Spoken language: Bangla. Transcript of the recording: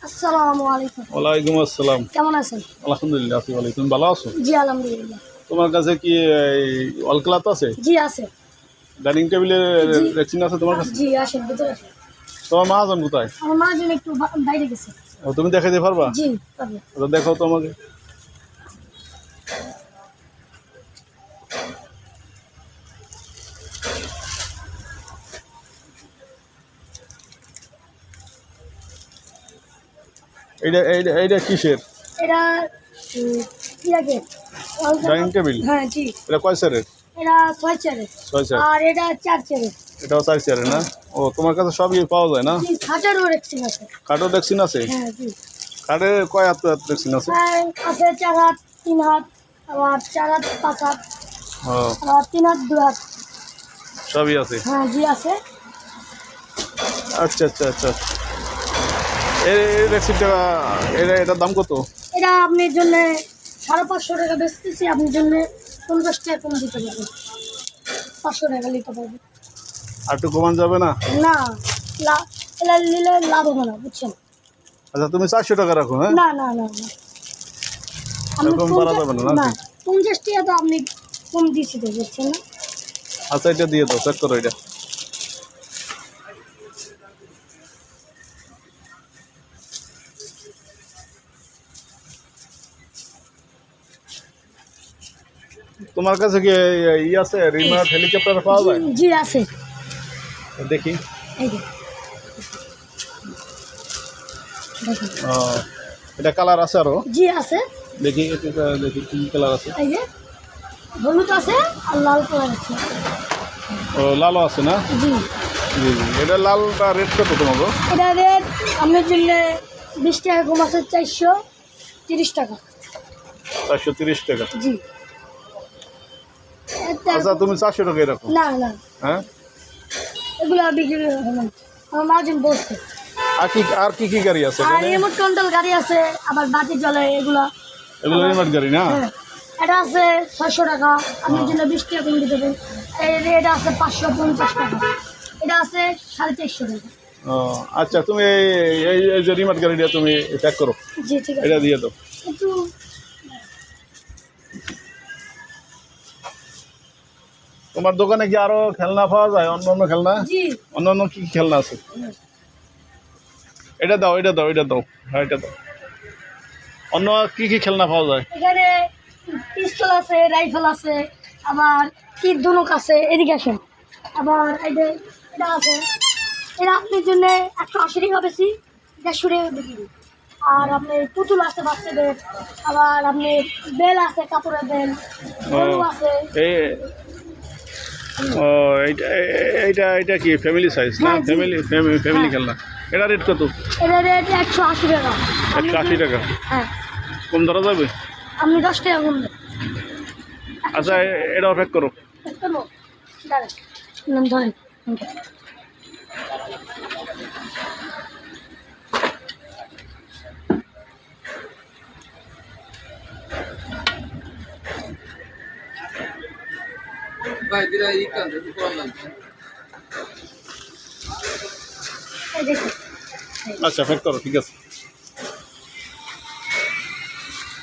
আসসালামু আলাইকুম। ওয়ালাইকুম আসসালাম। কেমন আছেন? আলহামদুলিল্লাহ, আপনি ভালো? তুমি ভালো আছো? জি আলহামদুলিল্লাহ। তোমার কাছে কি ওয়াল ক্লথ আছে? জি আছে। ডাইনিং টেবিলের জি রেক্সিন আছে তোমার কাছে? জি আসেন ভিতরে আসেন। তোমার মহাজন কোথায়? আমার মা একটু বাইরে গেছে। ও, তুমি দেখাইতে পারবা? জি পারবো। ওটা দেখাও তো আমাকে। এইটা এইটা এইটা কিসের এটা ইয়াকে ডাইনিং টেবিল? হ্যাঁ জি। এটা কয় চেয়ারের? এটা 6 চেয়ারের 6 চেয়ার। আর এটা 4 চেয়ারের। এটাও 4 চেয়ারের না? ও, তোমার কাছে সবই পাওয়া যায় না? জি খাটারও রেক্সিন আছে। কাঠও রেক্সিন আছে? হ্যাঁ জি। কাঠের কয় হাত রেক্সিন আছে? হ্যাঁ আছে 4 হাত 3 হাত আবার 4 হাত 5 হাত ও, আবার 3 হাত 2 হাত। সবই আছে। হ্যাঁ জি আছে। আচ্ছা আচ্ছা আচ্ছা। এই রেক্সিনটা এটার দাম কত? এটা আপনার জন্য 550 টাকা বেচতেছি, আপনার জন্য 50 টাকা কম দিতে পারবো। 500 টাকা নিতে পারবো। আর একটু কমান যাবে না? না এটা নিলে লাভ হবে না, বুঝছেন? আচ্ছা, তুমি 400 টাকা রাখো। হ্যাঁ, না না না না এরকম করা যাবে না না নাকি? 50 টাকা তো আপনি কম দিচ্ছি তো, বুঝছেন না? আচ্ছা, এটা দিয়ে দাও, চেক করো এটা। তোমার কাছে কি ই আছে, রিমোট হেলিকপ্টার পাওয়া যায়? জি আছে। দেখি। এই যে দেখুন। ও, এটা কালার আছে আরো? জি আছে। দেখি এটা, দেখি কি কালার আছে। এই যে হলুদ আছে আর লাল কালার আছে। ও, লালও আছে না? জি জি জি। এটা লালটা রেট কত তোমাকে? এটা রেট আপনার জন্য 20 টাকা কম আছে, 430 টাকা। 430 টাকা। জি আচ্ছা, তুমি 400 টাকাই রাখো। না না হ্যাঁ, এগুলো বিক্রি হবে না, আমার মার্জিন বসছে। আর কি কি গাড়ি আছে আর এখানে? রিমোট কন্ট্রোল গাড়ি আছে, আবার বাতি জ্বলে এগুলা। এগুলো রিমোট গাড়ি না? হ্যাঁ এটা আছে 600 টাকা, আপনার জন্য 20 টাকা কম দিতে হবে। এটা আছে 550 টাকা, এটা আছে 450 টাকা। ও আচ্ছা, তুমি এই যে রিমোট গাড়িটা তুমি প্যাক করো, জি ঠিক আছে। এটা দিয়ে দাও। একটু তোমার দোকানে কি আরো খেলনা পাওয়া যায়? অন্য অন্য খেলনা? জি অন্য অন্য কি কি খেলনা আছে? এটা দাও, এটা দাও, এটা দাও। হ্যাঁ, এটা দাও। অন্য কি কি খেলনা পাওয়া যায়? এখানে পিস্তল আছে, রাইফেল আছে, আবার তীর ধনুক আছে। এদিকে আসেন। আবার এটা আছে, এটা আপনার জন্য 180 টাকা বেশি, 150 টাকা বিক্রি। আর আপনার পুতুল আছে বাচ্চাদের, আবার আপনার বেল আছে, কাপড়ের বেল, গরু আছে। এই ও, এইটা এইটা এইটা কি ফ্যামিলি সাইজ না? হ্যাঁ, জি। ফ্যামিলি খেলনা। এটা রেট কত? এটা রেট 180 টাকা। 180 টাকা। হ্যাঁ কম ধরা যাবে? আপনি 10 টাকা কম দেন। আচ্ছা, এটাও প্যাক করো। ধরেন এই দেখুন। আচ্ছা, প্যাক করো, ঠিক আছে।